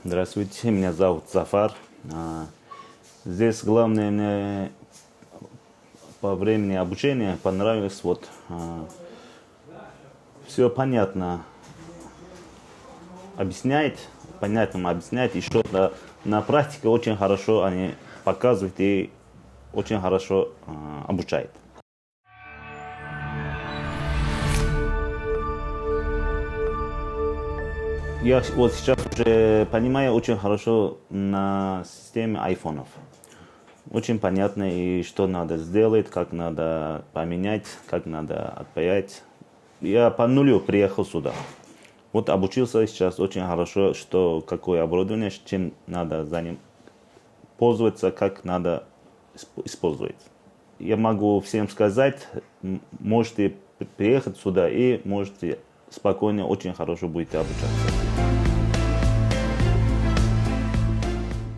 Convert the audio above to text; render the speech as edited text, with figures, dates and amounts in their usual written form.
Здравствуйте, меня зовут Зафар. Здесь главное мне по времени обучения понравилось все понятно объясняет, понятно объясняет, и что-то на практике очень хорошо они показывают и очень хорошо обучают. Я вот сейчас уже понимаю очень хорошо на системе айфонов. Очень понятно, и что надо сделать, как надо поменять, как надо отпаять. Я по нулю приехал сюда. Вот обучился сейчас очень хорошо, что какое оборудование, чем надо за ним пользоваться, как надо использовать. Я могу всем сказать, можете приехать сюда и можете спокойно, очень хорошо будете обучаться.